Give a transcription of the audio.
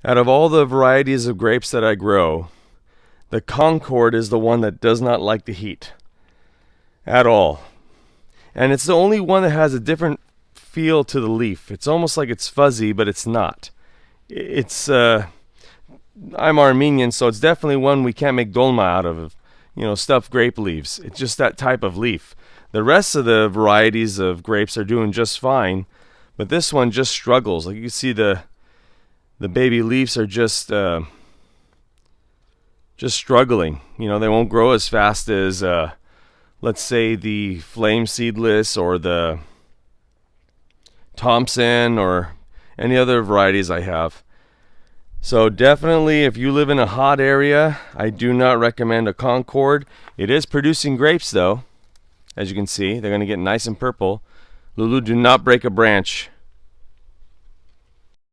Out of all the varieties of grapes that I grow, the Concord is the one that does not like the heat at all. And it's the only one that has a different feel to the leaf. It's almost like it's fuzzy, but it's not. It's I'm Armenian, so it's definitely one we can't make dolma out of, stuffed grape leaves. It's just that type of leaf. The rest of the varieties of grapes are doing just fine, but this one just struggles. Like you can see the baby leaves are just struggling. They won't grow as fast as let's say the flame seedless or the Thompson or any other varieties I have. So definitely, if you live in a hot area, I do not recommend a Concord. It is producing grapes though. As you can see, they're going to get nice and purple. Lulu, do not break a branch.